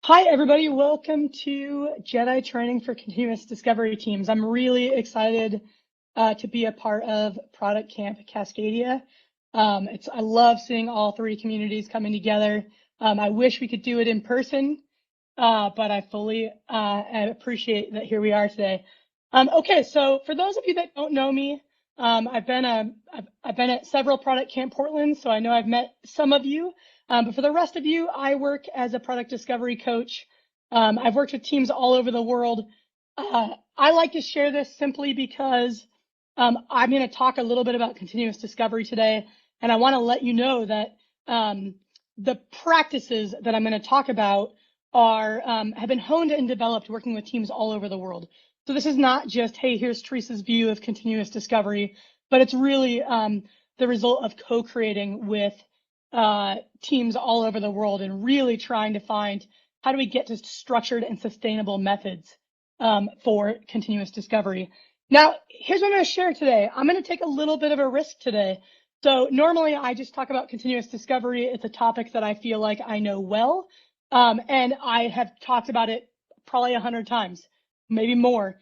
Hi, everybody. Welcome to JEDI Training for Continuous Discovery Teams. I'm really excited to be a part of ProductCamp Cascadia. I love seeing all three communities coming together. I wish we could do it in person, but I fully appreciate that here we are today. Okay, so for those of you that don't know me, I've been at several ProductCamp Portland, so I know I've met some of you. But for the rest of you, I work as a product discovery coach. I've worked with teams all over the world. I like to share this simply because I'm going to talk a little bit about continuous discovery today, and I want to let you know that the practices that I'm going to talk about have been honed and developed working with teams all over the world. So this is not just, hey, here's Teresa's view of continuous discovery, but it's really the result of co-creating with teams all over the world and really trying to find how do we get to structured and sustainable methods for continuous discovery. Now, here's what I'm going to share today. I'm going to take a little bit of a risk today. So normally I just talk about continuous discovery. It's a topic that I feel like I know well, and I have talked about it probably 100 times, maybe more.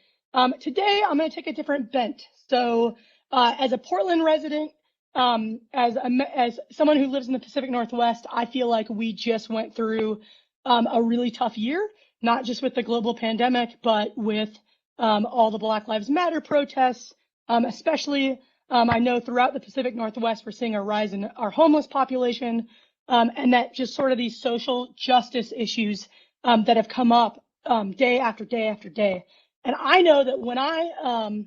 Today I'm going to take a different bent. So as a Portland resident, as someone who lives in the Pacific Northwest, I feel like we just went through a really tough year, not just with the global pandemic, but with all the Black Lives Matter protests, especially I know throughout the Pacific Northwest, we're seeing a rise in our homeless population, and that just sort of these social justice issues that have come up day after day after day. And I know that when I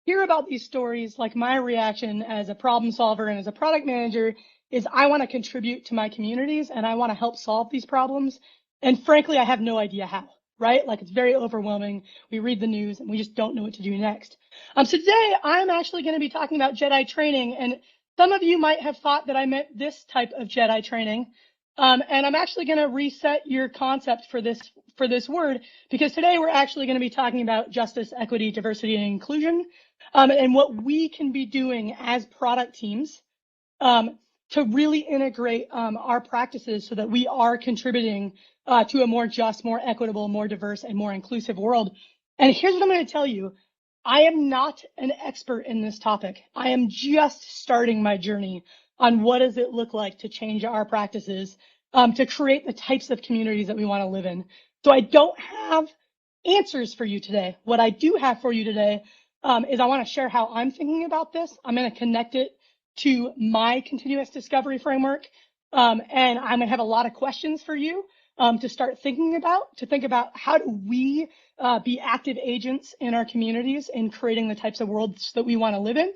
hear about these stories, like my reaction as a problem solver and as a product manager is I want to contribute to my communities and I want to help solve these problems. And frankly, I have no idea how, right? Like it's very overwhelming. We read the news and we just don't know what to do next. So today I'm actually going to be talking about JEDI training, and some of you might have thought that I meant this type of JEDI training. And I'm actually going to reset your concept for this word, because today we're actually going to be talking about justice, equity, diversity, and inclusion, and what we can be doing as product teams to really integrate our practices so that we are contributing to a more just, more equitable, more diverse, and more inclusive world. And here's what I'm going to tell you. I am not an expert in this topic. I am just starting my journey on what does it look like to change our practices to create the types of communities that we want to live in. So I don't have answers for you today. What I do have for you today is I want to share how I'm thinking about this. I'm going to connect it to my continuous discovery framework, and I'm going to have a lot of questions for you to start thinking about, to think about how do we be active agents in our communities in creating the types of worlds that we want to live in.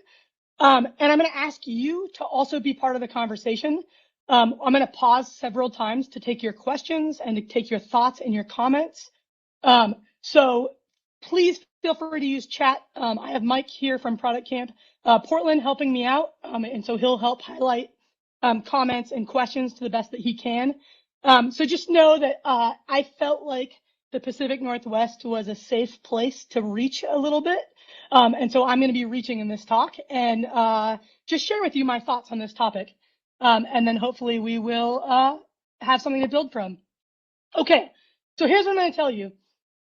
And I'm going to ask you to also be part of the conversation. I'm going to pause several times to take your questions and to take your thoughts and your comments. So please feel free to use chat. I have Mike here from ProductCamp Portland helping me out, and so he'll help highlight comments and questions to the best that he can. So just know that I felt like the Pacific Northwest was a safe place to reach a little bit. And so I'm going to be reaching in this talk and just share with you my thoughts on this topic. And then hopefully we will have something to build from. Okay, so here's what I'm going to tell you.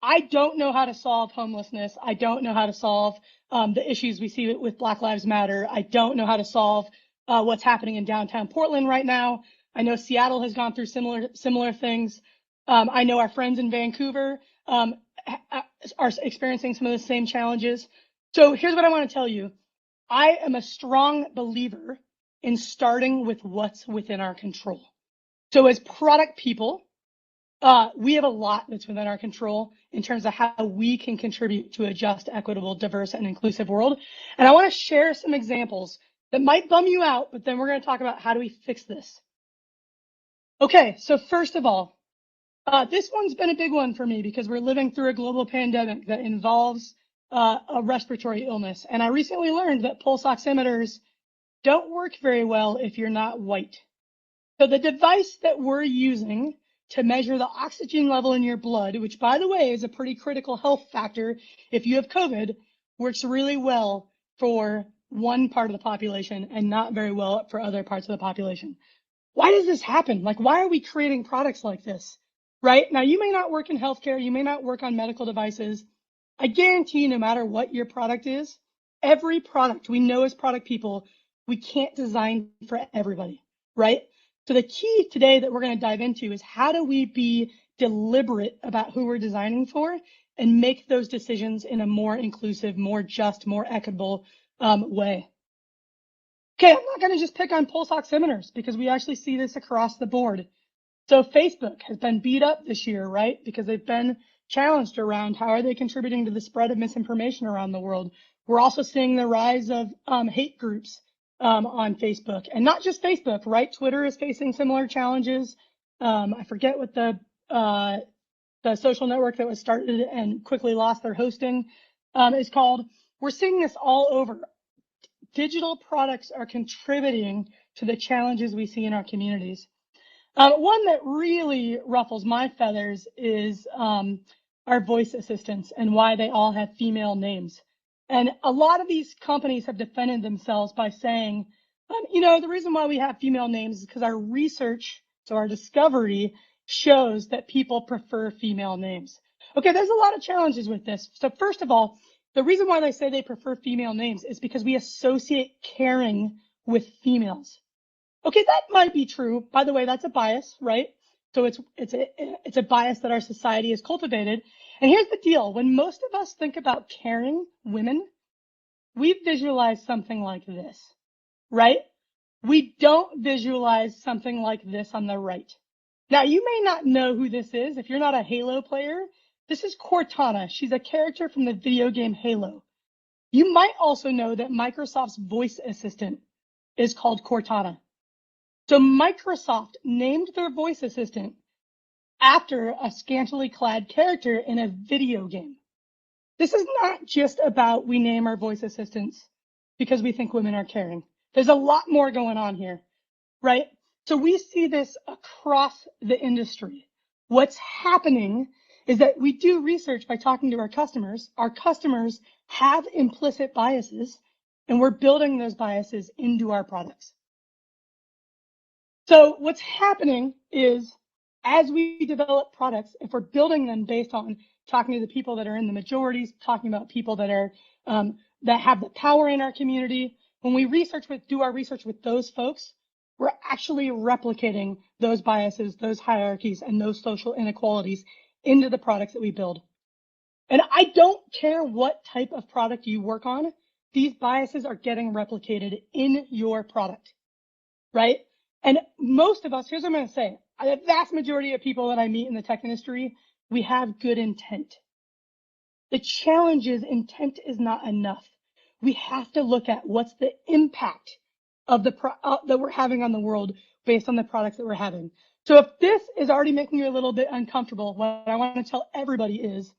I don't know how to solve homelessness. I don't know how to solve the issues we see with Black Lives Matter. I don't know how to solve what's happening in downtown Portland right now. I know Seattle has gone through similar things. I know our friends in Vancouver are experiencing some of the same challenges. So here's what I want to tell you. I am a strong believer in starting with what's within our control. So as product people, we have a lot that's within our control in terms of how we can contribute to a just, equitable, diverse, and inclusive world. And I want to share some examples that might bum you out, but then we're going to talk about how do we fix this. Okay, so first of all, this one's been a big one for me because we're living through a global pandemic that involves a respiratory illness. And I recently learned that pulse oximeters don't work very well if you're not white. So the device that we're using to measure the oxygen level in your blood, which by the way is a pretty critical health factor if you have COVID, works really well for one part of the population and not very well for other parts of the population. Why does this happen? Like, why are we creating products like this? right? Now, you may not work in healthcare, you may not work on medical devices. I guarantee you, no matter what your product is, every product we know as product people, we can't design for everybody, right? So the key today that we're going to dive into is how do we be deliberate about who we're designing for and make those decisions in a more inclusive, more just, more equitable way. Okay, I'm not going to just pick on pulse oximeters because we actually see this across the board. So Facebook has been beat up this year, right? Because they've been challenged around how are they contributing to the spread of misinformation around the world. We're also seeing the rise of hate groups on Facebook, and not just Facebook, right? Twitter is facing similar challenges. I forget what the social network that was started and quickly lost their hosting is called. We're seeing this all over. Digital products are contributing to the challenges we see in our communities. One that really ruffles my feathers is our voice assistants and why they all have female names. And a lot of these companies have defended themselves by saying, you know, the reason why we have female names is because our research, so our discovery, shows that people prefer female names. Okay, there's a lot of challenges with this. So first of all, the reason why they say they prefer female names is because we associate caring with females. Okay, that might be true. By the way, that's a bias, right? So it's a bias that our society has cultivated. And here's the deal. When most of us think about caring women, we visualize something like this, right? We don't visualize something like this on the right. Now, you may not know who this is. If you're not a Halo player, this is Cortana. She's a character from the video game Halo. You might also know that Microsoft's voice assistant is called Cortana. So Microsoft named their voice assistant after a scantily clad character in a video game. This is not just about we name our voice assistants because we think women are caring. There's a lot more going on here, right? So we see this across the industry. What's happening is that we do research by talking to our customers. Our customers have implicit biases, and we're building those biases into our products. So what's happening is as we develop products, if we're building them based on talking to the people that are in the majorities, talking about people that are that have the power in our community, when we do our research with those folks, we're actually replicating those biases, those hierarchies, and those social inequalities into the products that we build. And I don't care what type of product you work on, these biases are getting replicated in your product, right? And most of us, here's what I'm going to say, the vast majority of people that I meet in the tech industry, we have good intent. The challenge is intent is not enough. We have to look at what's the impact of that we're having on the world based on the products that we're having. So if this is already making you a little bit uncomfortable, what I want to tell everybody is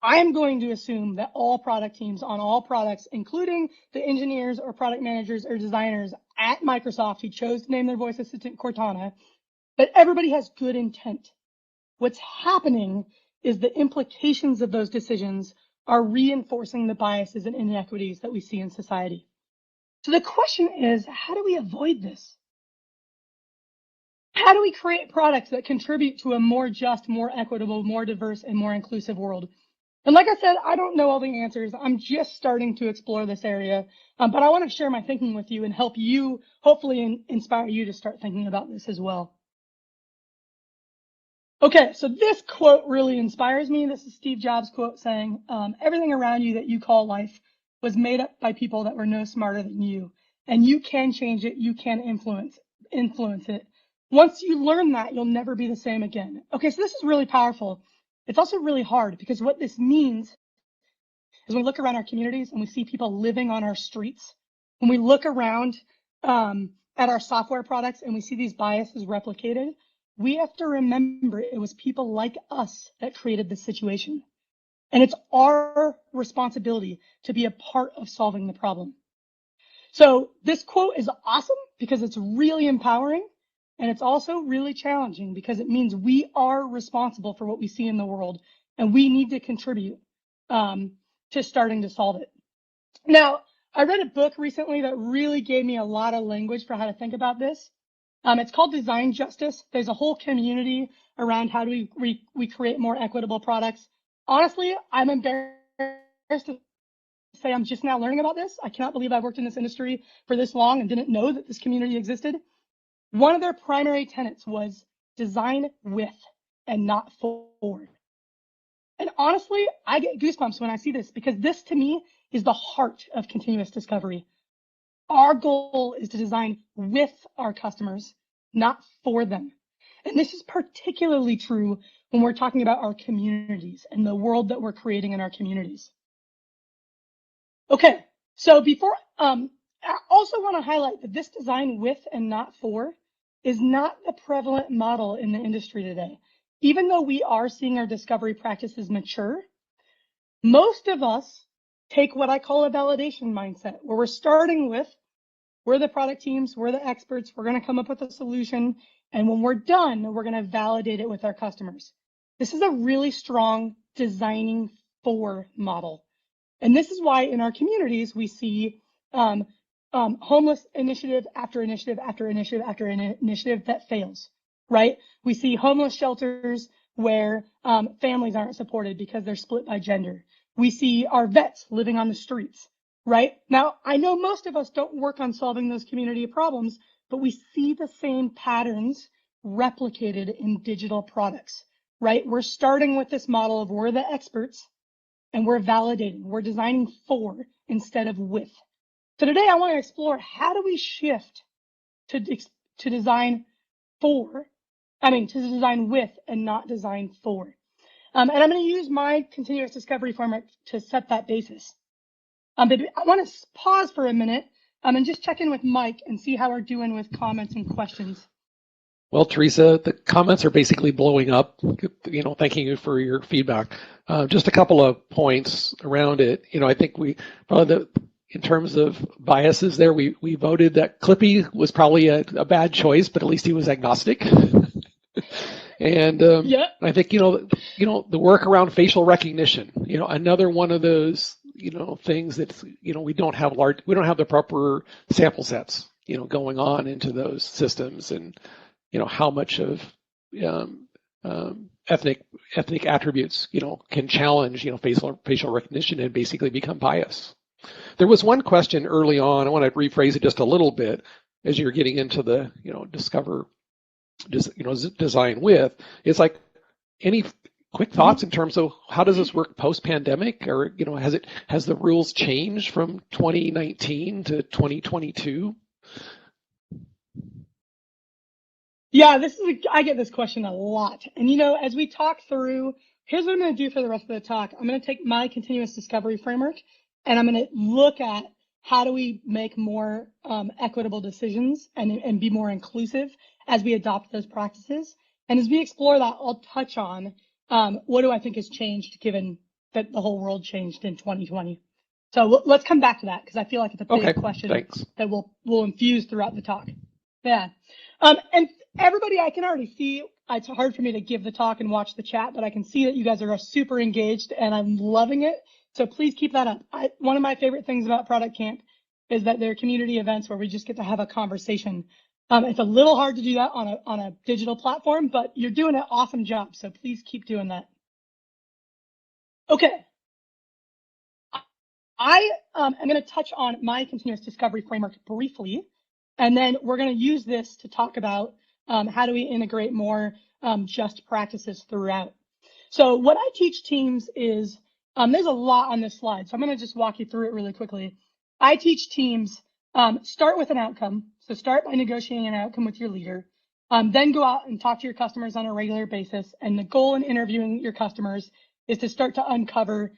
I'm going to assume that all product teams on all products, including the engineers or product managers or designers at Microsoft who chose to name their voice assistant Cortana, that everybody has good intent. What's happening is the implications of those decisions are reinforcing the biases and inequities that we see in society. So the question is, how do we avoid this? How do we create products that contribute to a more just, more equitable, more diverse, and more inclusive world? And like I said, I don't know all the answers. I'm just starting to explore this area, but I want to share my thinking with you and help you, hopefully inspire you to start thinking about this as well. Okay, so this quote really inspires me. This is Steve Jobs' quote saying, everything around you that you call life was made up by people that were no smarter than you, and you can change it, you can influence it. Once you learn that, you'll never be the same again. Okay, so this is really powerful. It's also really hard because what this means is when we look around our communities and we see people living on our streets, when we look around at our software products and we see these biases replicated, we have to remember it was people like us that created this situation. And it's our responsibility to be a part of solving the problem. So this quote is awesome because it's really empowering. And it's also really challenging because it means we are responsible for what we see in the world and we need to contribute to starting to solve it. Now, I read a book recently that really gave me a lot of language for how to think about this. It's called Design Justice. There's a whole community around how do we create more equitable products. Honestly, I'm embarrassed to say I'm just now learning about this. I cannot believe I've worked in this industry for this long and didn't know that this community existed. One of their primary tenets was design with and not for. And honestly, I get goosebumps when I see this because this to me is the heart of continuous discovery. Our goal is to design with our customers, not for them. And this is particularly true when we're talking about our communities and the world that we're creating in our communities. Okay, so before, I also want to highlight that this design with and not for is not the prevalent model in the industry today. Even though we are seeing our discovery practices mature, most of us take what I call a validation mindset, where we're starting with, we're the product teams, we're the experts, we're going to come up with a solution, and when we're done, we're going to validate it with our customers. This is a really strong designing for model. And this is why in our communities, we see homeless initiative after initiative after initiative after initiative that fails, right? We see homeless shelters where families aren't supported because they're split by gender. We see our vets living on the streets, right? Now, I know most of us don't work on solving those community problems, but we see the same patterns replicated in digital products, right? We're starting with this model of we're the experts, and we're validating, we're designing for instead of with. So today I want to explore how do we shift to design for, to design with and not design for. And I'm going to use my continuous discovery framework to set that basis. But I want to pause for a minute and just check in with Mike and see how we're doing with comments and questions. Well, Teresa, the comments are basically blowing up. Thanking you for your feedback. Just a couple of points around it. I think we probably in terms of biases there, we voted that Clippy was probably a bad choice, but at least he was agnostic. And yeah. I think the work around facial recognition. Another one of those things that we don't have the proper sample sets going on into those systems, and how much of ethnic attributes can challenge facial recognition and basically become bias. There was one question early on. I want to rephrase it just a little bit as you're getting into the design with. It's like, any quick thoughts in terms of how does this work post-pandemic, or has the rules changed from 2019 to 2022? Yeah, I get this question a lot. And as we talk through, here's what I'm going to do for the rest of the talk. I'm going to take my continuous discovery framework and I'm going to look at how do we make more equitable decisions and be more inclusive as we adopt those practices. And as we explore that, I'll touch on what do I think has changed given that the whole world changed in 2020. So let's come back to that because I feel like it's a big question that we'll infuse throughout the talk. Yeah. And everybody, I can already see, it's hard for me to give the talk and watch the chat, but I can see that you guys are super engaged and I'm loving it. So please keep that up. One of my favorite things about ProductCamp is that they're community events where we just get to have a conversation. It's a little hard to do that on a digital platform, but you're doing an awesome job. So please keep doing that. Okay. I am going to touch on my continuous discovery framework briefly, and then we're going to use this to talk about how do we integrate more just practices throughout. So what I teach teams is, there's a lot on this slide, so I'm going to just walk you through it really quickly. I teach teams, start with an outcome. So start by negotiating an outcome with your leader. Then go out and talk to your customers on a regular basis. And the goal in interviewing your customers is to start to uncover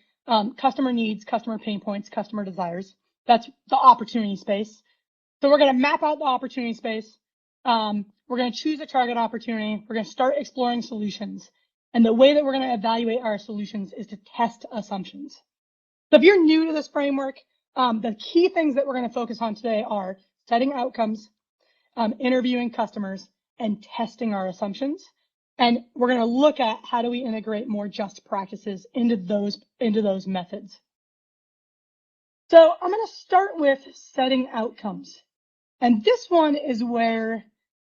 customer needs, customer pain points, customer desires. That's the opportunity space. So we're going to map out the opportunity space. We're going to choose a target opportunity. We're going to start exploring solutions. And the way that we're going to evaluate our solutions is to test assumptions. So if you're new to this framework, the key things that we're going to focus on today are setting outcomes, interviewing customers, and testing our assumptions. And we're going to look at how do we integrate more just practices into those methods. So I'm going to start with setting outcomes. And this one is where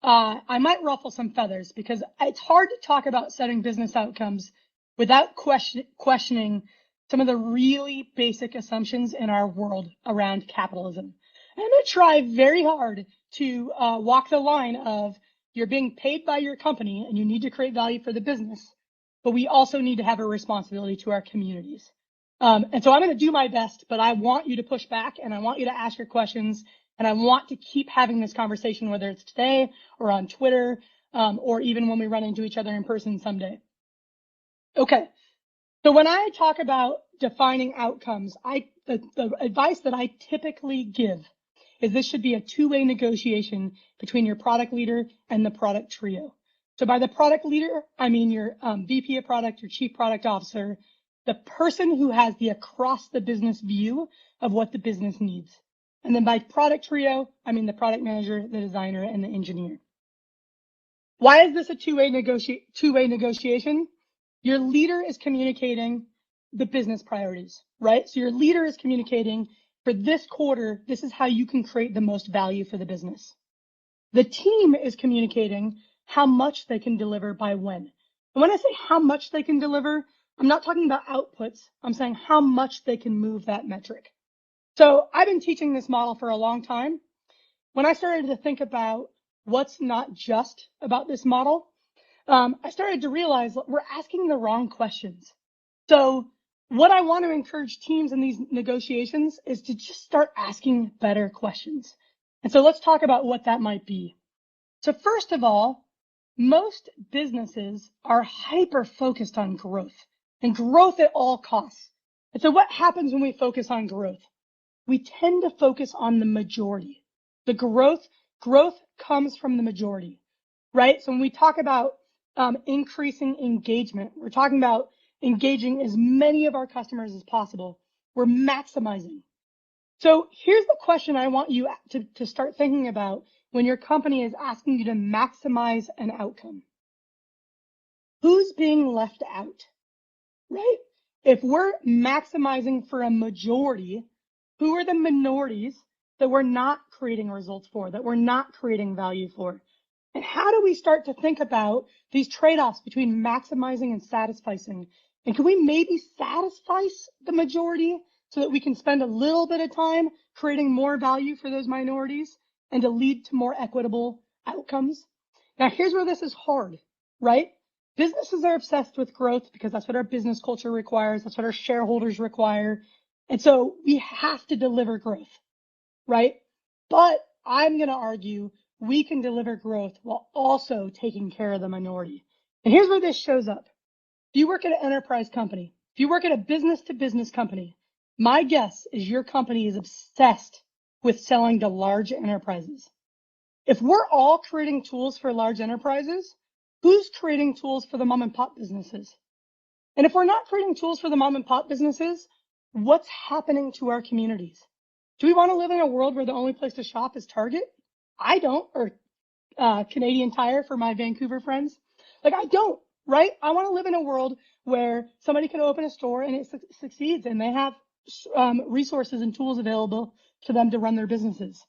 I might ruffle some feathers because it's hard to talk about setting business outcomes without questioning some of the really basic assumptions in our world around capitalism. And I'm going to try very hard to walk the line of you're being paid by your company and you need to create value for the business, but we also need to have a responsibility to our communities. And so I'm going to do my best, but I want you to push back and I want you to ask your questions. And I want to keep having this conversation, whether it's today or on Twitter, or even when we run into each other in person someday. Okay, so when I talk about defining outcomes, the advice that I typically give is this should be a two-way negotiation between your product leader and the product trio. So by the product leader, I mean your VP of product, your chief product officer, the person who has the across the business view of what the business needs. And then by product trio, I mean the product manager, the designer, and the engineer. Why is this a two-way negotiation? Your leader is communicating the business priorities, right? So your leader is communicating for this quarter, this is how you can create the most value for the business. The team is communicating how much they can deliver by when. And when I say how much they can deliver, I'm not talking about outputs. I'm saying how much they can move that metric. So I've been teaching this model for a long time. When I started to think about what's not just about this model, I started to realize that we're asking the wrong questions. So what I want to encourage teams in these negotiations is to just start asking better questions. And so let's talk about what that might be. So first of all, most businesses are hyper focused on growth and growth at all costs. And so what happens when we focus on growth? We tend to focus on the majority. The growth comes from the majority, right? So when we talk about increasing engagement, we're talking about engaging as many of our customers as possible. We're maximizing. So here's the question I want you to start thinking about when your company is asking you to maximize an outcome. Who's being left out, right? If we're maximizing for a majority, who are the minorities that we're not creating results for, that we're not creating value for? And how do we start to think about these trade-offs between maximizing and satisficing? And can we maybe satisfy the majority so that we can spend a little bit of time creating more value for those minorities and to lead to more equitable outcomes? Now, here's where this is hard, right? Businesses are obsessed with growth because that's what our business culture requires. That's what our shareholders require. And so we have to deliver growth, right? But I'm going to argue we can deliver growth while also taking care of the minority. And here's where this shows up. If you work at an enterprise company, if you work at a business-to-business company, my guess is your company is obsessed with selling to large enterprises. If we're all creating tools for large enterprises, who's creating tools for the mom and pop businesses? And if we're not creating tools for the mom and pop businesses, what's happening to our communities? Do we want to live in a world where the only place to shop is Target? I don't, or Canadian Tire for my Vancouver friends. Like, I don't, right? I want to live in a world where somebody can open a store and it succeeds and they have resources and tools available to them to run their businesses.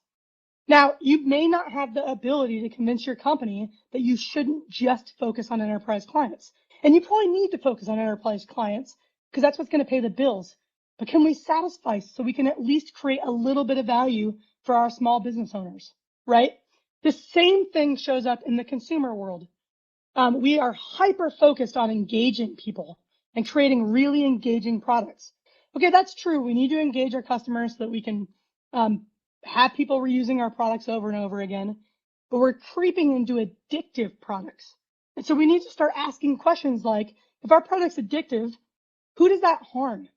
Now, you may not have the ability to convince your company that you shouldn't just focus on enterprise clients. And you probably need to focus on enterprise clients because that's what's going to pay the bills. But can we satisfy so we can at least create a little bit of value for our small business owners, right? The same thing shows up in the consumer world. We are hyper focused on engaging people and creating really engaging products. Okay, that's true. We need to engage our customers so that we can have people reusing our products over and over again, but we're creeping into addictive products. And so we need to start asking questions like, if our product's addictive, who does that harm?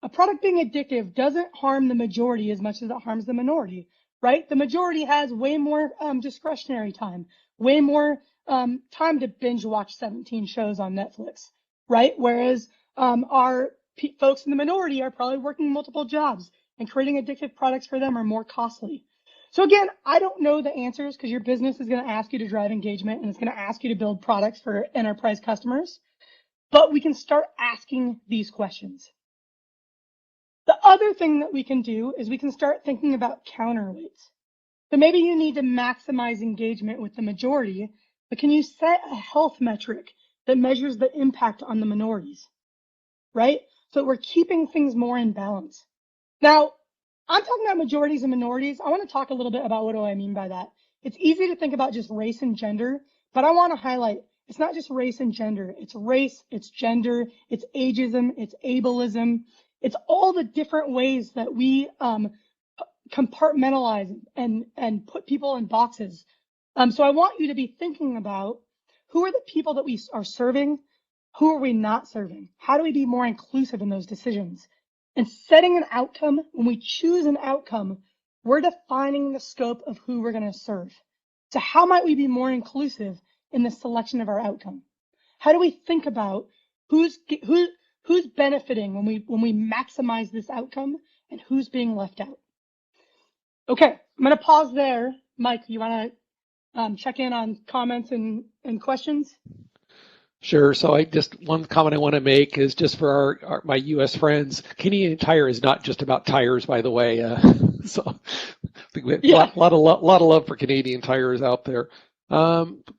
A product being addictive doesn't harm the majority as much as it harms the minority, right? The majority has way more discretionary time, way more time to binge watch 17 shows on Netflix, right? Whereas our folks in the minority are probably working multiple jobs and creating addictive products for them are more costly. So again, I don't know the answers because your business is going to ask you to drive engagement and it's going to ask you to build products for enterprise customers, but we can start asking these questions. The other thing that we can do is we can start thinking about counterweights. So maybe you need to maximize engagement with the majority, but can you set a health metric that measures the impact on the minorities, right? So we're keeping things more in balance. Now, I'm talking about majorities and minorities. I want to talk a little bit about what do I mean by that. It's easy to think about just race and gender, but I want to highlight it's not just race and gender. It's race, it's gender, it's ageism, it's ableism. It's all the different ways that we compartmentalize and put people in boxes. So I want you to be thinking about who are the people that we are serving, who are we not serving? How do we be more inclusive in those decisions? And setting an outcome, when we choose an outcome, we're defining the scope of who we're going to serve. So how might we be more inclusive in the selection of our outcome? How do we think about who's benefiting when we maximize this outcome and who's being left out? Okay, I'm going to pause there. Mike, you want to check in on comments and questions? Sure. So one comment I want to make is just for my U.S. friends. Canadian Tire is not just about tires, by the way. So I think we have a lot of love for Canadian Tires out there.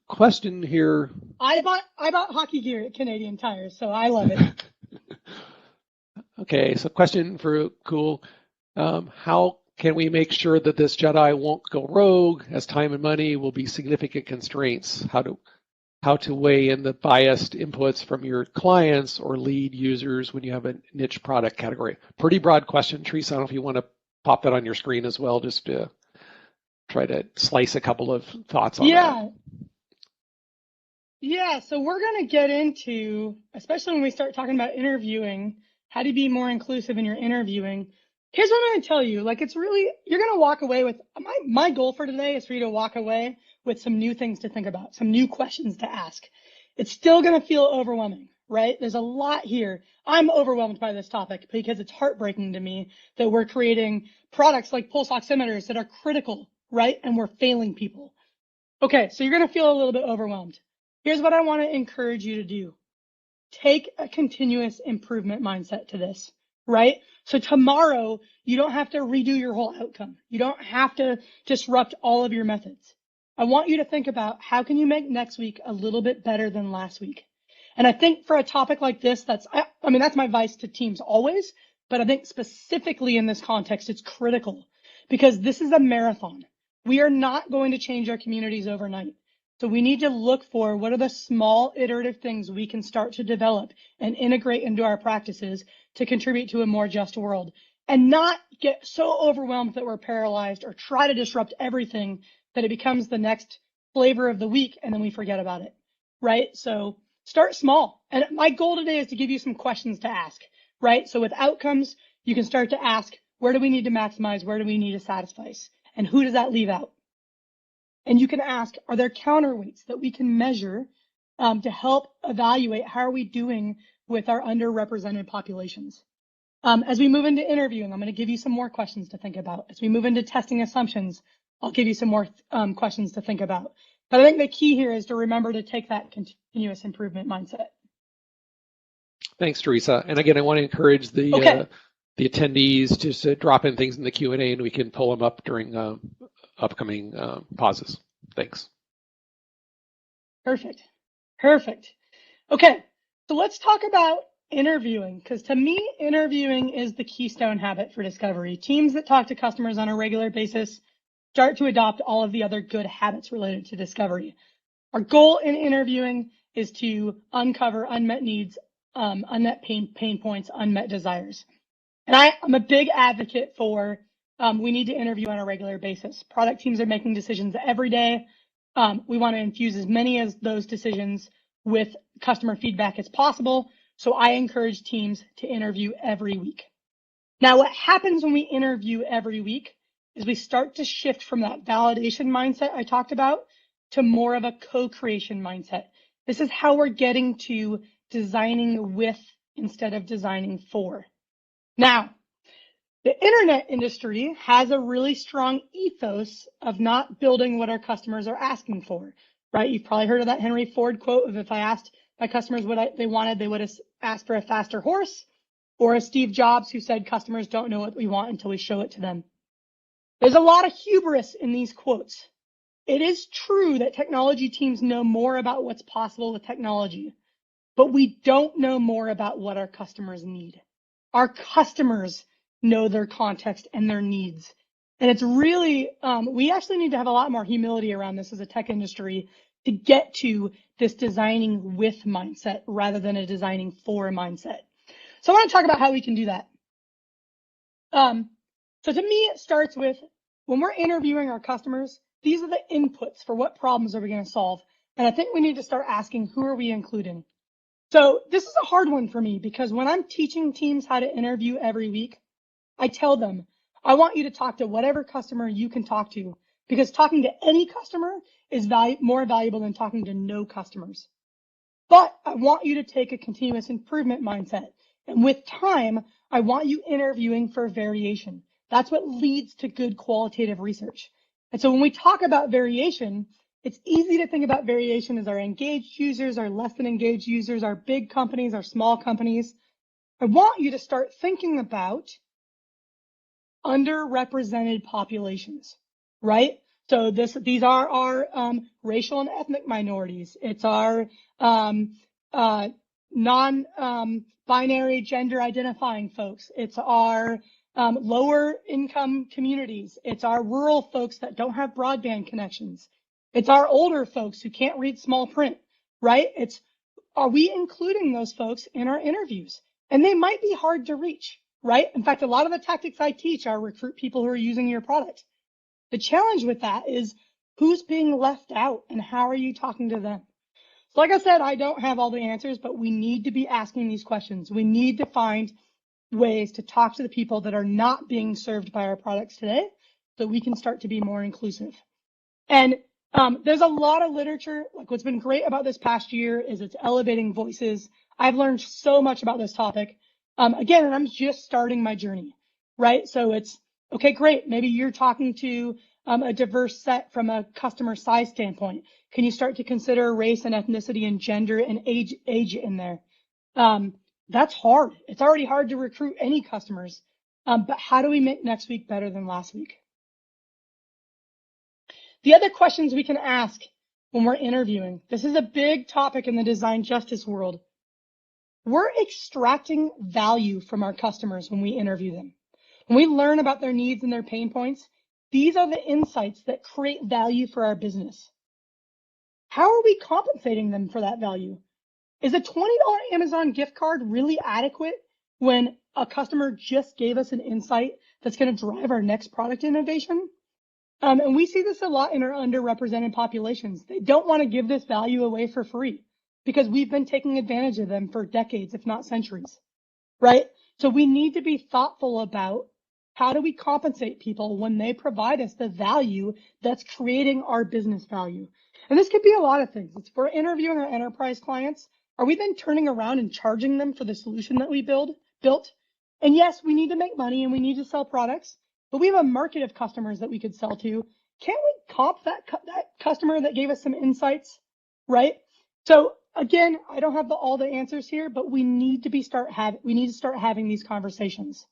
Question here. I bought hockey gear at Canadian Tire, so I love it. Okay, so question for Cool. How can we make sure that this JEDI won't go rogue, as time and money will be significant constraints? How to weigh in the biased inputs from your clients or lead users when you have a niche product category? Pretty broad question, Teresa. I don't know if you want to pop that on your screen as well, just to try to slice a couple of thoughts on that. Yeah, so we're going to get into, especially when we start talking about interviewing, how to be more inclusive in your interviewing. Here's what I'm going to tell you. Like, it's really, you're going to walk away with, my goal for today is for you to walk away with some new things to think about, some new questions to ask. It's still going to feel overwhelming, right? There's a lot here. I'm overwhelmed by this topic because it's heartbreaking to me that we're creating products like pulse oximeters that are critical, right? And we're failing people. Okay, so you're going to feel a little bit overwhelmed. Here's what I want to encourage you to do. Take a continuous improvement mindset to this, right? So tomorrow, you don't have to redo your whole outcome. You don't have to disrupt all of your methods. I want you to think about how can you make next week a little bit better than last week? And I think for a topic like this, that's my advice to teams always, but I think specifically in this context, it's critical because this is a marathon. We are not going to change our communities overnight. So we need to look for what are the small iterative things we can start to develop and integrate into our practices to contribute to a more just world and not get so overwhelmed that we're paralyzed or try to disrupt everything that it becomes the next flavor of the week and then we forget about it, right? So start small. And my goal today is to give you some questions to ask, right? So with outcomes, you can start to ask, where do we need to maximize? Where do we need to satisfy? And who does that leave out? And you can ask, are there counterweights that we can measure to help evaluate how are we doing with our underrepresented populations? As we move into interviewing, I'm going to give you some more questions to think about. As we move into testing assumptions, I'll give you some more questions to think about. But I think the key here is to remember to take that continuous improvement mindset. Thanks, Teresa. And again, I want to encourage the attendees just to drop in things in the Q&A and we can pull them up during upcoming pauses. Thanks. Perfect. Okay, so let's talk about interviewing, because to me, interviewing is the keystone habit for discovery. Teams that talk to customers on a regular basis start to adopt all of the other good habits related to discovery. Our goal in interviewing is to uncover unmet needs, unmet pain points, unmet desires. And I'm a big advocate for we need to interview on a regular basis. Product teams are making decisions every day. We want to infuse as many of those decisions with customer feedback as possible. So I encourage teams to interview every week. Now, what happens when we interview every week is we start to shift from that validation mindset I talked about to more of a co-creation mindset. This is how we're getting to designing with instead of designing for. Now, the internet industry has a really strong ethos of not building what our customers are asking for, right? You've probably heard of that Henry Ford quote of if I asked my customers what they wanted, they would have asked for a faster horse, or a Steve Jobs who said customers don't know what we want until we show it to them. There's a lot of hubris in these quotes. It is true that technology teams know more about what's possible with technology, but we don't know more about what our customers need. Our customers know their context and their needs. And it's really, we actually need to have a lot more humility around this as a tech industry to get to this designing with mindset rather than a designing for mindset. So I want to talk about how we can do that. So to me, it starts with when we're interviewing our customers, these are the inputs for what problems are we going to solve. And I think we need to start asking, who are we including? So this is a hard one for me because when I'm teaching teams how to interview every week, I tell them, I want you to talk to whatever customer you can talk to, because talking to any customer is more valuable than talking to no customers. But I want you to take a continuous improvement mindset. And with time, I want you interviewing for variation. That's what leads to good qualitative research. And so when we talk about variation, it's easy to think about variation as our engaged users, our less than engaged users, our big companies, our small companies. I want you to start thinking about underrepresented populations, right? So these are our racial and ethnic minorities. It's our non-binary gender identifying folks. It's our lower income communities. It's our rural folks that don't have broadband connections. It's our older folks who can't read small print, right? Are we including those folks in our interviews? And they might be hard to reach, right? In fact, a lot of the tactics I teach are recruit people who are using your product. The challenge with that is who's being left out and how are you talking to them? So like I said, I don't have all the answers, but we need to be asking these questions. We need to find ways to talk to the people that are not being served by our products today so we can start to be more inclusive. And there's a lot of literature. Like what's been great about this past year is it's elevating voices. I've learned so much about this topic. Again, and I'm just starting my journey, right? So it's, okay, great. Maybe you're talking to a diverse set from a customer size standpoint. Can you start to consider race and ethnicity and gender and age in there? That's hard. It's already hard to recruit any customers. But how do we make next week better than last week? The other questions we can ask when we're interviewing, this is a big topic in the design justice world. We're extracting value from our customers when we interview them. When we learn about their needs and their pain points, these are the insights that create value for our business. How are we compensating them for that value? Is a $20 Amazon gift card really adequate when a customer just gave us an insight that's going to drive our next product innovation? And we see this a lot in our underrepresented populations. They don't want to give this value away for free because we've been taking advantage of them for decades, if not centuries, right? So we need to be thoughtful about how do we compensate people when they provide us the value that's creating our business value. And this could be a lot of things. If we're interviewing our enterprise clients, are we then turning around and charging them for the solution that we built? And yes, we need to make money and we need to sell products, but we have a market of customers that we could sell to. Can't we comp that customer that gave us some insights, right? So again, I don't have all the answers here, but we need to start having these conversations.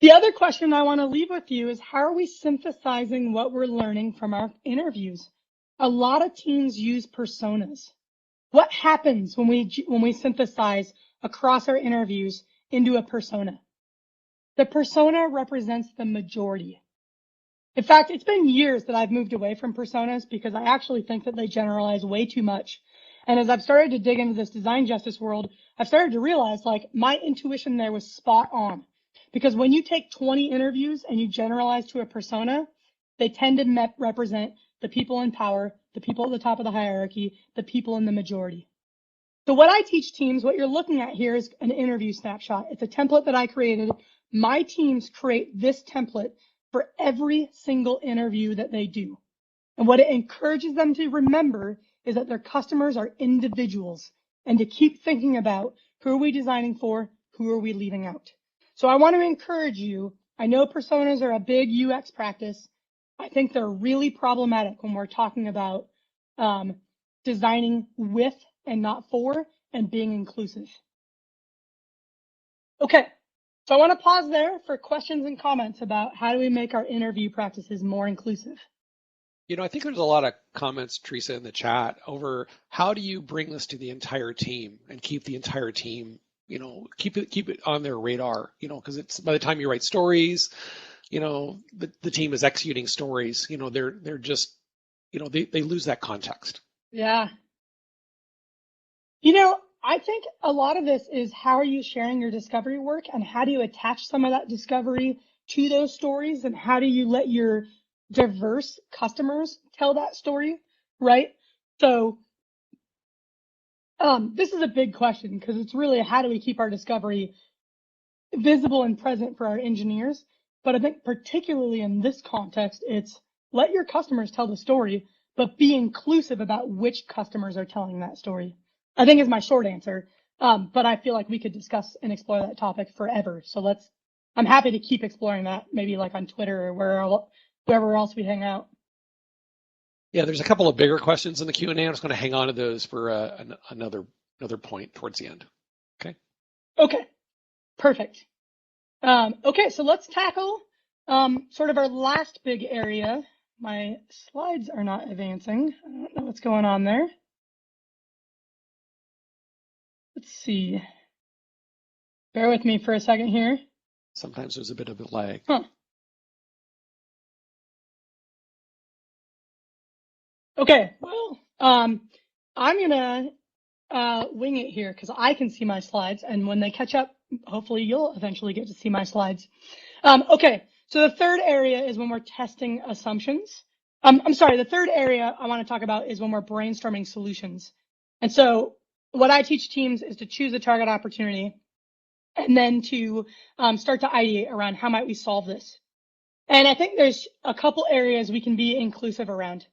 The other question I want to leave with you is how are we synthesizing what we're learning from our interviews? A lot of teams use personas. What happens when we synthesize across our interviews into a persona? The persona represents the majority. In fact, it's been years that I've moved away from personas because I actually think that they generalize way too much. And as I've started to dig into this design justice world, I've started to realize like my intuition there was spot on. Because when you take 20 interviews and you generalize to a persona, they tend to represent the people in power, the people at the top of the hierarchy, the people in the majority. So what I teach teams, what you're looking at here is an interview snapshot. It's a template that I created. My teams create this template for every single interview that they do. And what it encourages them to remember is that their customers are individuals and to keep thinking about who are we designing for, who are we leaving out. So I want to encourage you. I know personas are a big UX practice. I think they're really problematic when we're talking about designing with and not for and being inclusive. Okay, So I want to pause there for questions and comments about how do we make our interview practices more inclusive. I think there's a lot of comments, Teresa, in the chat over how do you bring this to the entire team and keep the entire team, keep it on their radar, because it's by the time you write stories, the team is executing stories, they're just, they lose that context. Yeah. I think a lot of this is how are you sharing your discovery work and how do you attach some of that discovery to those stories and how do you let your diverse customers tell that story, right? So this is a big question because it's really how do we keep our discovery visible and present for our engineers? But I think particularly in this context, it's let your customers tell the story, but be inclusive about which customers are telling that story. I think is my short answer. But I feel like we could discuss and explore that topic forever. So I'm happy to keep exploring that, maybe like on Twitter or wherever else we hang out. Yeah, there's a couple of bigger questions in the Q&A. I'm just going to hang on to those for another point towards the end. Okay. Okay. Perfect. Okay, so let's tackle sort of our last big area. My slides are not advancing. I don't know what's going on there. Let's see. Bear with me for a second here. Sometimes there's a bit of a lag. Huh. Okay, well, I'm gonna wing it here because I can see my slides, and when they catch up, hopefully you'll eventually get to see my slides. Okay, so the third area is when we're testing assumptions. I'm sorry, the third area I want to talk about is when we're brainstorming solutions. And so what I teach teams is to choose a target opportunity and then to start to ideate around how might we solve this. And I think there's a couple areas we can be inclusive around.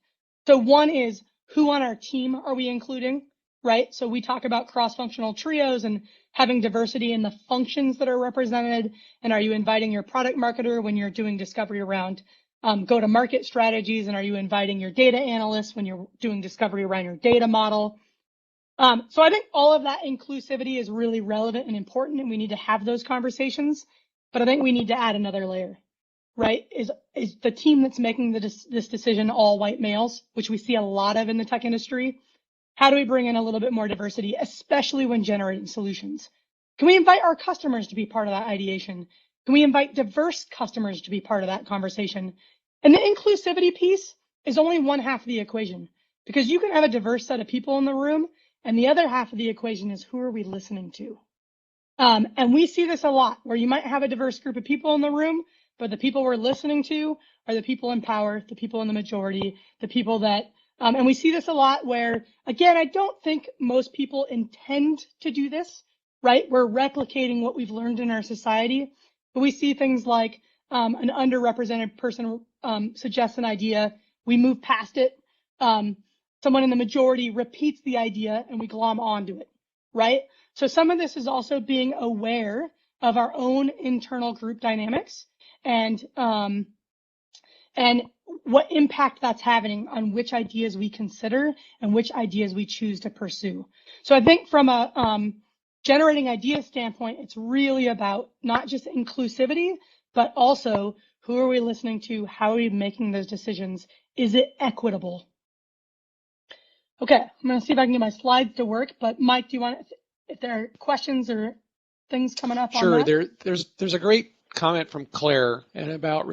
So one is who on our team are we including, right? So we talk about cross-functional trios and having diversity in the functions that are represented. And are you inviting your product marketer when you're doing discovery around go-to-market strategies? And are you inviting your data analysts when you're doing discovery around your data model? So I think all of that inclusivity is really relevant and important, and we need to have those conversations. But I think we need to add another layer, right? Is the team that's making this decision all white males, which we see a lot of in the tech industry? How do we bring in a little bit more diversity, especially when generating solutions? Can we invite our customers to be part of that ideation? Can we invite diverse customers to be part of that conversation? And the inclusivity piece is only one half of the equation, because you can have a diverse set of people in the room, and the other half of the equation is who are we listening to? And we see this a lot, where you might have a diverse group of people in the room, but the people we're listening to are the people in power, the people in the majority, the people that, and we see this a lot where, again, I don't think most people intend to do this, right? We're replicating what we've learned in our society, but we see things like an underrepresented person suggests an idea, we move past it, someone in the majority repeats the idea and we glom onto it, right? So some of this is also being aware of our own internal group dynamics and what impact that's having on which ideas we consider and which ideas we choose to pursue. So I think from a generating ideas standpoint, it's really about not just inclusivity, but also who are we listening to? How are we making those decisions? Is it equitable? Okay, I'm going to see if I can get my slides to work, but Mike, do you want, if there are questions or things coming up Sure, on that? there's a great comment from Claire and about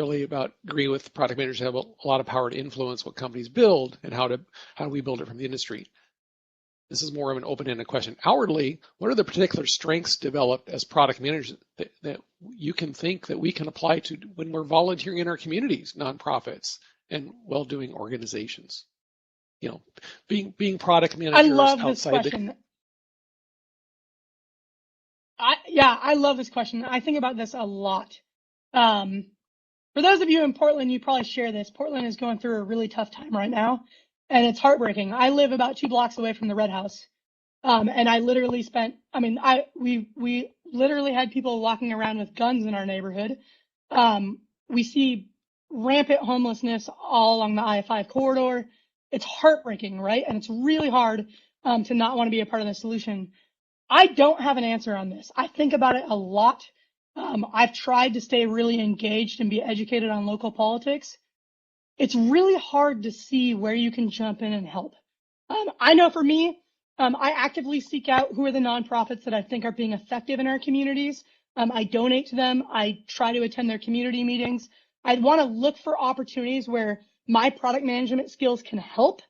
agree with product managers have a lot of power to influence what companies build and how do we build it from the industry. This is more of an open-ended question. Outwardly, what are the particular strengths developed as product managers that you can think that we can apply to when we're volunteering in our communities, nonprofits, and well-doing organizations? Being product managers. I love this question. I love this question. I think about this a lot. For those of you in Portland, you probably share this. Portland is going through a really tough time right now, and it's heartbreaking. I live about 2 blocks away from the Red House, and I literally we literally had people walking around with guns in our neighborhood. We see rampant homelessness all along the I-5 corridor. It's heartbreaking, right? And it's really hard to not want to be a part of the solution. I don't have an answer on this. I think about it a lot. I've tried to stay really engaged and be educated on local politics. It's really hard to see where you can jump in and help. I know for me, I actively seek out who are the nonprofits that I think are being effective in our communities. I donate to them. I try to attend their community meetings. I want to look for opportunities where my product management skills can help,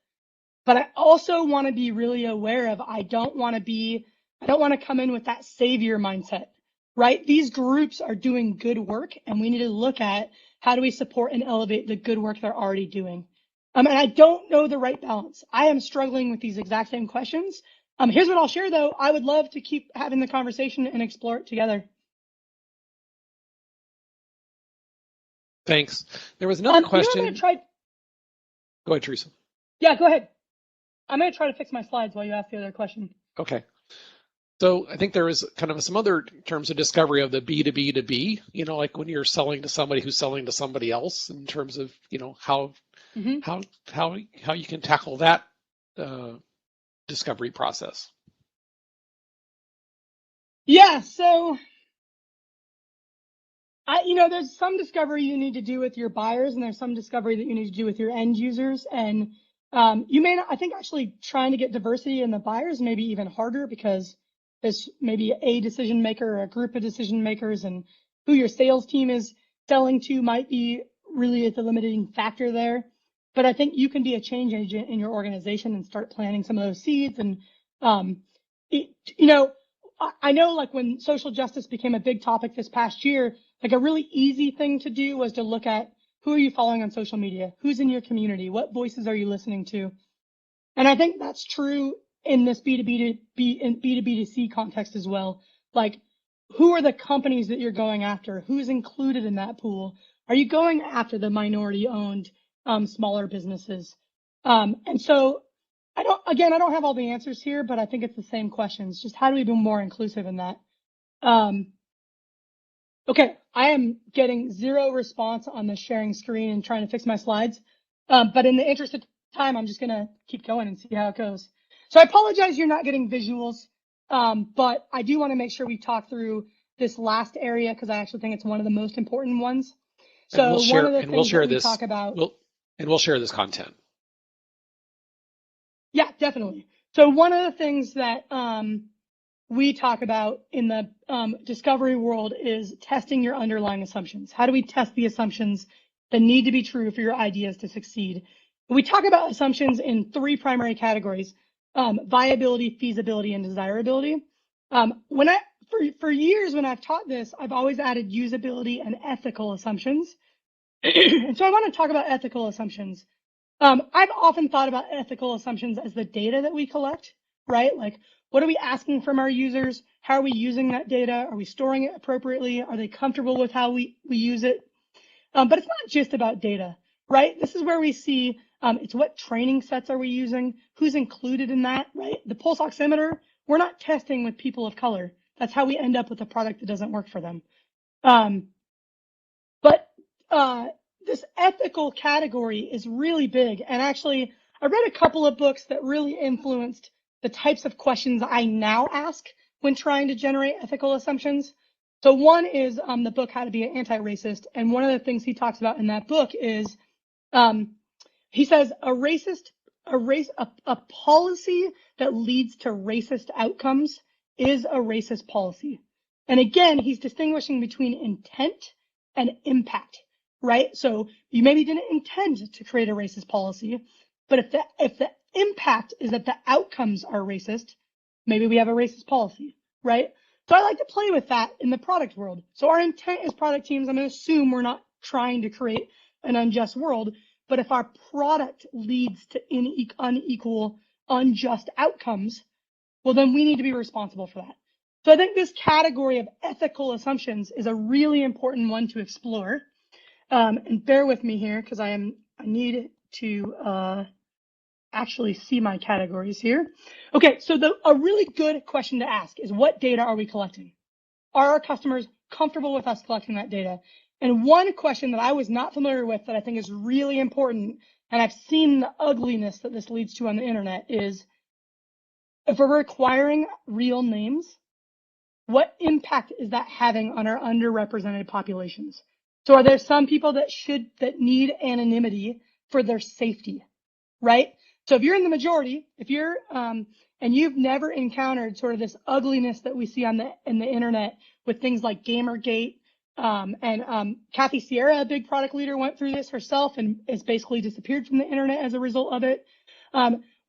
but I also want to be really aware of, I don't want to come in with that savior mindset, right? These groups are doing good work, and we need to look at how do we support and elevate the good work they're already doing. And I don't know the right balance. I am struggling with these exact same questions. Here's what I'll share though. I would love to keep having the conversation and explore it together. Thanks. There was another question. I'm going to try. Go ahead, Teresa. Yeah, go ahead. I'm going to try to fix my slides while you ask the other question. Okay. So I think there is kind of some other terms of discovery of the B to B to B, like when you're selling to somebody who's selling to somebody else, in terms of, how you can tackle that discovery process. Yeah, so there's some discovery you need to do with your buyers, and there's some discovery that you need to do with your end users. And you may not, I think actually trying to get diversity in the buyers may be even harder, because there's maybe a decision maker or a group of decision makers, and who your sales team is selling to might be really the limiting factor there. But I think you can be a change agent in your organization and start planting some of those seeds. And, I know like when social justice became a big topic this past year, like a really easy thing to do was to look at who are you following on social media? Who's in your community? What voices are you listening to? And I think that's true in this B2B and B2B2C context as well. Like, who are the companies that you're going after? Who's included in that pool? Are you going after the minority owned smaller businesses? And so I don't have all the answers here, but I think it's the same questions. Just how do we be more inclusive in that? Okay, I am getting zero response on the sharing screen and trying to fix my slides. But in the interest of time, I'm just gonna keep going and see how it goes. So I apologize you're not getting visuals, but I do want to make sure we talk through this last area, because I actually think it's one of the most important ones. So one of the things that we talk about. We'll share this content. Yeah, definitely. So one of the things that we talk about in the discovery world is testing your underlying assumptions. How do we test the assumptions that need to be true for your ideas to succeed? We talk about assumptions in three primary categories: viability, feasibility, and desirability. For years when I've taught this, I've always added usability and ethical assumptions. And so I want to talk about ethical assumptions. I've often thought about ethical assumptions as the data that we collect, right? Like, what are we asking from our users? How are we using that data? Are we storing it appropriately? Are they comfortable with how we use it? But it's not just about data, right? This is where we see it's what training sets are we using? Who's included in that, right? The pulse oximeter, we're not testing with people of color. That's how we end up with a product that doesn't work for them. But this ethical category is really big. And actually, I read a couple of books that really influenced the types of questions I now ask when trying to generate ethical assumptions. So one is the book How to Be an Anti-Racist. And one of the things he talks about in that book is, he says a policy that leads to racist outcomes is a racist policy. And again, he's distinguishing between intent and impact, right? So you maybe didn't intend to create a racist policy, but if the impact is that the outcomes are racist, maybe we have a racist policy, right? So I like to play with that in the product world. So our intent as product teams, I'm going to assume we're not trying to create an unjust world, but if our product leads to unequal, unjust outcomes, well, then we need to be responsible for that. So I think this category of ethical assumptions is a really important one to explore. And bear with me here, because I need to actually see my categories here. Okay, so a really good question to ask is, what data are we collecting? Are our customers comfortable with us collecting that data? And one question that I was not familiar with that I think is really important, and I've seen the ugliness that this leads to on the internet, is if we're requiring real names, what impact is that having on our underrepresented populations? So are there some people that need anonymity for their safety, right? So if you're in the majority, if you're and you've never encountered sort of this ugliness that we see in the internet with things like Gamergate, and Kathy Sierra, a big product leader, went through this herself and has basically disappeared from the internet as a result of it.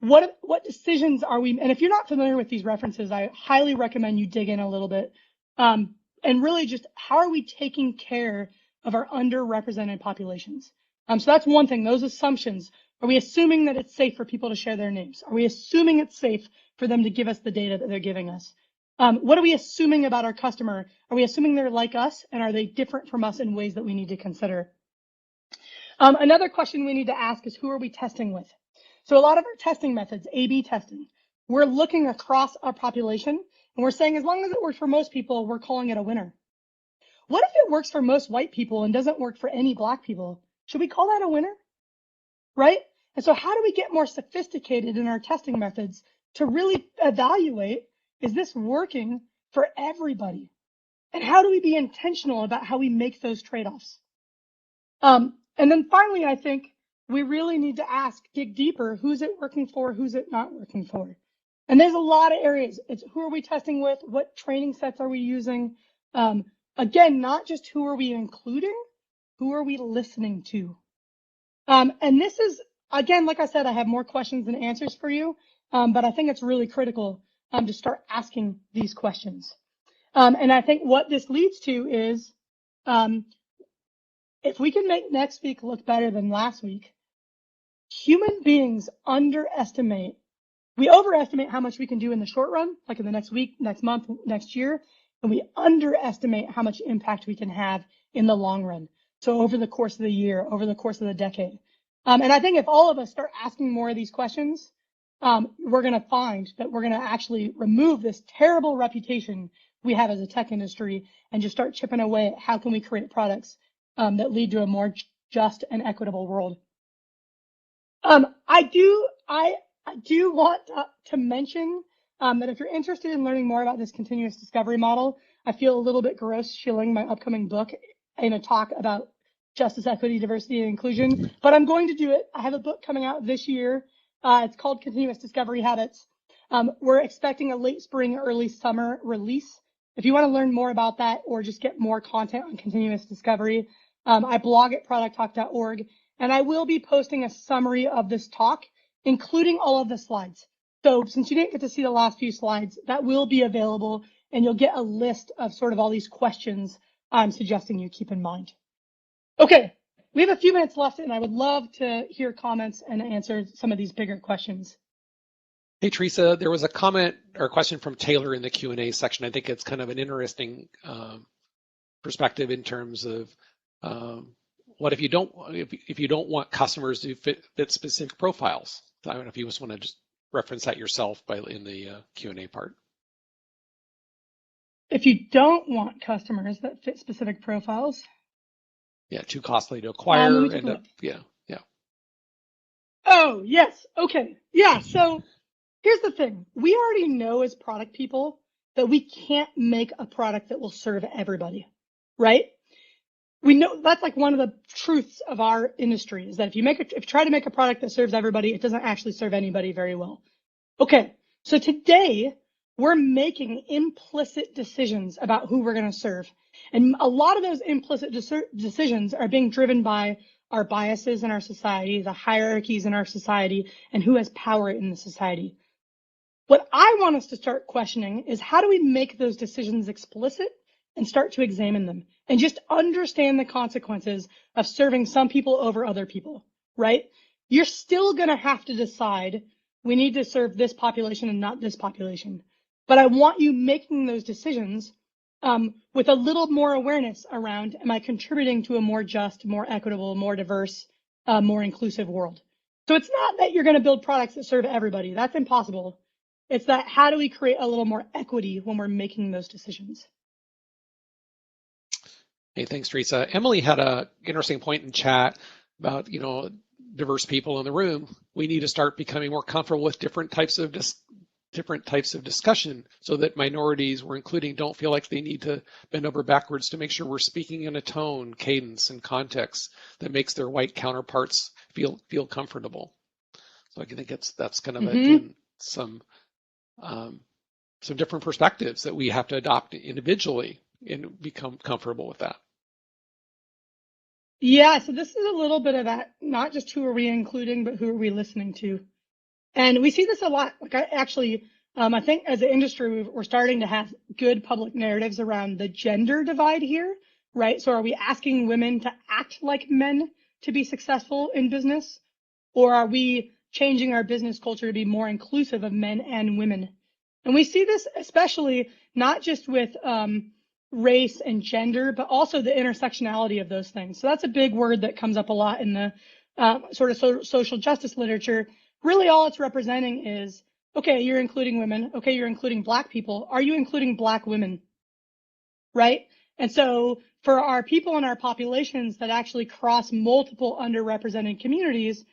What decisions are we, and if you're not familiar with these references, I highly recommend you dig in a little bit, and really just how are we taking care of our underrepresented populations? So that's one thing, those assumptions. Are we assuming that it's safe for people to share their names? Are we assuming it's safe for them to give us the data that they're giving us? What are we assuming about our customer? Are we assuming they're like us, and are they different from us in ways that we need to consider? Another question we need to ask is, who are we testing with? So a lot of our testing methods, A/B testing, we're looking across our population, and we're saying as long as it works for most people, we're calling it a winner. What if it works for most white people and doesn't work for any Black people? Should we call that a winner? Right? And so how do we get more sophisticated in our testing methods to really evaluate, is this working for everybody? And how do we be intentional about how we make those trade-offs? And then finally, I think we really need to dig deeper, who's it working for, who's it not working for? And there's a lot of areas. It's who are we testing with, what training sets are we using? Again, not just who are we including, who are we listening to? And this is, again, like I said, I have more questions than answers for you, but I think it's really critical to start asking these questions. And I think what this leads to is, if we can make next week look better than last week, human beings we overestimate how much we can do in the short run, like in the next week, next month, next year, and we underestimate how much impact we can have in the long run. So over the course of the year, over the course of the decade. And I think if all of us start asking more of these questions, we're going to find that we're going to actually remove this terrible reputation we have as a tech industry and just start chipping away at how can we create products that lead to a more just and equitable world. I do want to mention that if you're interested in learning more about this continuous discovery model, I feel a little bit gross shilling my upcoming book in a talk about justice, equity, diversity, and inclusion, but I'm going to do it. I have a book coming out this year. It's called Continuous Discovery Habits. We're expecting a late spring, early summer release. If you want to learn more about that or just get more content on continuous discovery, I blog at producttalk.org, and I will be posting a summary of this talk, including all of the slides. So since you didn't get to see the last few slides, that will be available, and you'll get a list of sort of all these questions I'm suggesting you keep in mind. Okay, we have a few minutes left, and I would love to hear comments and answer some of these bigger questions. Hey, Teresa, there was a comment or a question from Taylor in the Q&A section. I think it's kind of an interesting perspective in terms of what if you don't want customers to fit specific profiles. I don't know if you just want to just reference that yourself in the Q&A part. If you don't want customers that fit specific profiles. Yeah, too costly to acquire. Yeah. Oh, yes. Okay. Yeah. So here's the thing. We already know as product people that we can't make a product that will serve everybody, right? We know that's like one of the truths of our industry is that if you try to make a product that serves everybody, it doesn't actually serve anybody very well. Okay. So today we're making implicit decisions about who we're going to serve. And a lot of those implicit decisions are being driven by our biases in our society, the hierarchies in our society, and who has power in the society. What I want us to start questioning is how do we make those decisions explicit and start to examine them and just understand the consequences of serving some people over other people, right? You're still going to have to decide we need to serve this population and not this population. But I want you making those decisions with a little more awareness around, am I contributing to a more just, more equitable, more diverse, more inclusive world? So it's not that you're going to build products that serve everybody. That's impossible. It's that how do we create a little more equity when we're making those decisions? Hey, thanks, Teresa. Emily had an interesting point in chat about, diverse people in the room. We need to start becoming more comfortable with different types of different types of discussion so that minorities we're including don't feel like they need to bend over backwards to make sure we're speaking in a tone, cadence, and context that makes their white counterparts feel comfortable. So I think that's kind of again some different perspectives that we have to adopt individually and become comfortable with that. Yeah, so this is a little bit of that, not just who are we including, but who are we listening to? And we see this a lot. Like I think as an industry, we're starting to have good public narratives around the gender divide here, right? So are we asking women to act like men to be successful in business? Or are we changing our business culture to be more inclusive of men and women? And we see this especially not just with race and gender, but also the intersectionality of those things. So that's a big word that comes up a lot in the sort of social justice literature. Really all it's representing is, okay, you're including women. Okay, you're including Black people. Are you including Black women? Right? And so for our people in our populations that actually cross multiple underrepresented communities,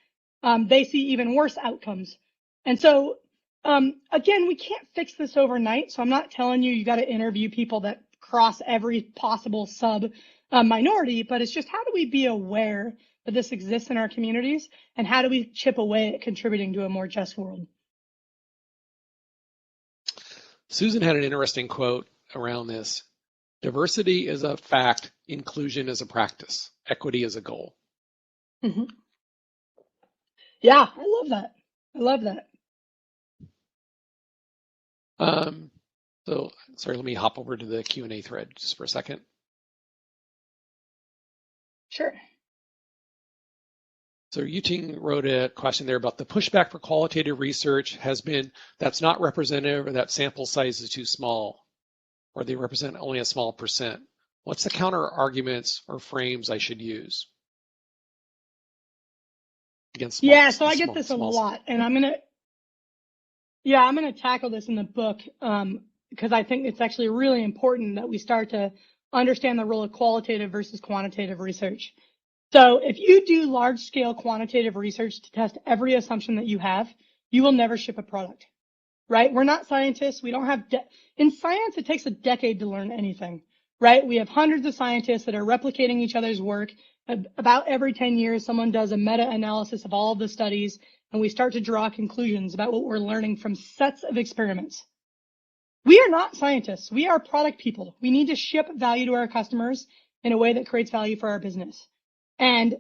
they see even worse outcomes. And so, again, we can't fix this overnight. So I'm not telling you got to interview people that cross every possible sub minority, but it's just how do we be aware that this exists in our communities and how do we chip away at contributing to a more just world? Susan had an interesting quote around this. Diversity is a fact, inclusion is a practice, equity is a goal. Mm-hmm. Yeah, I love that. I love that. So sorry, let me hop over to the Q&A thread just for a second. Sure. So Yuting wrote a question there about the pushback for qualitative research has been that's not representative or that sample size is too small or they represent only a small percent. What's the counter arguments or frames I should use? Against small, yeah, so I get this a lot, and I'm gonna tackle this in the book because I think it's actually really important that we start to understand the role of qualitative versus quantitative research. So if you do large-scale quantitative research to test every assumption that you have, you will never ship a product, right? We're not scientists. We don't have in science, it takes a decade to learn anything, right? We have hundreds of scientists that are replicating each other's work. About every 10 years, someone does a meta-analysis of all of the studies, and we start to draw conclusions about what we're learning from sets of experiments. We are not scientists. We are product people. We need to ship value to our customers in a way that creates value for our business. And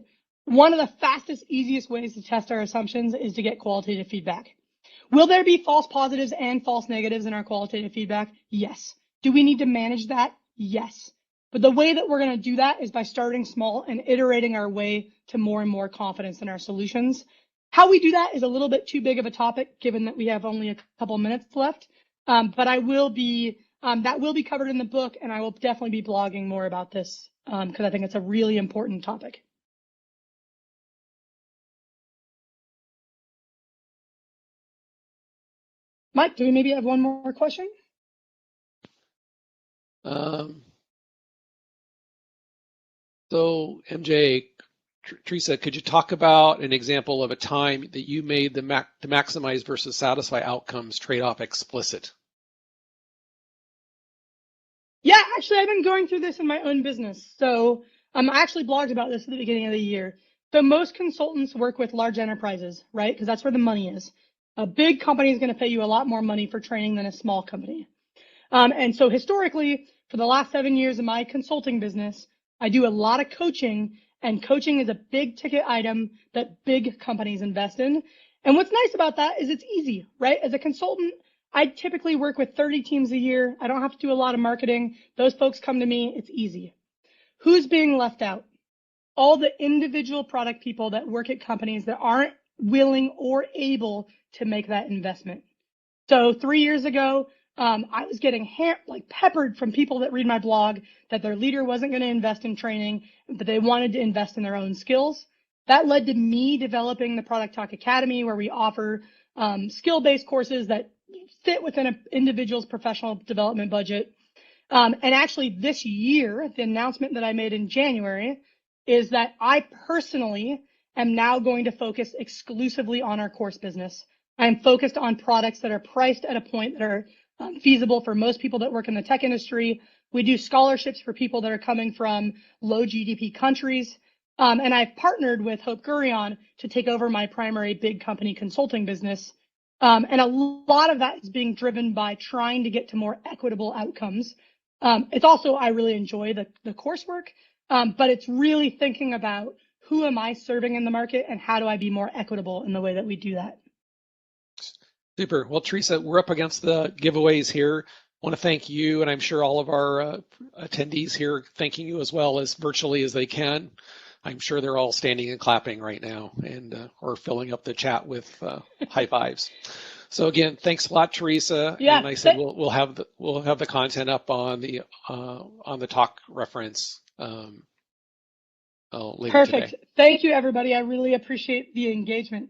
one of the fastest, easiest ways to test our assumptions is to get qualitative feedback. Will there be false positives and false negatives in our qualitative feedback? Yes. Do we need to manage that? Yes. But the way that we're going to do that is by starting small and iterating our way to more and more confidence in our solutions. How we do that is a little bit too big of a topic, given that we have only a couple minutes left. But I will be, that will be covered in the book, and I will definitely be blogging more about this because I think it's a really important topic. Mike, do we maybe have one more question? So MJ, Teresa, could you talk about an example of a time that you made the maximize versus satisfy outcomes trade-off explicit? Yeah, actually, I've been going through this in my own business. So I actually blogged about this at the beginning of the year. So most consultants work with large enterprises, right? Because that's where the money is. A big company is going to pay you a lot more money for training than a small company. And so historically, for the last 7 years of my consulting business, I do a lot of coaching, and coaching is a big ticket item that big companies invest in. And what's nice about that is it's easy, right? As a consultant, I typically work with 30 teams a year. I don't have to do a lot of marketing. Those folks come to me. It's easy. Who's being left out? All the individual product people that work at companies that aren't willing or able to make that investment. So 3 years ago, I was getting peppered from people that read my blog that their leader wasn't going to invest in training, but they wanted to invest in their own skills. That led to me developing the Product Talk Academy, where we offer skill-based courses that fit within an individual's professional development budget. And actually this year, the announcement that I made in January is that I personally am now going to focus exclusively on our course business. I'm focused on products that are priced at a point that are feasible for most people that work in the tech industry. We do scholarships for people that are coming from low GDP countries. And I've partnered with Hope Gurion to take over my primary big company consulting business. And a lot of that is being driven by trying to get to more equitable outcomes. It's also, I really enjoy the coursework, but it's really thinking about who am I serving in the market and how do I be more equitable in the way that we do that. Super. Well, Teresa, we're up against the giveaways here. I want to thank you, and I'm sure all of our attendees here thanking you as well as virtually as they can. I'm sure they're all standing and clapping right now, and or filling up the chat with high fives. So again, thanks a lot, Teresa. Yeah, and I said we'll have the content up on the talk reference later perfect. today. Thank you, everybody. I really appreciate the engagement.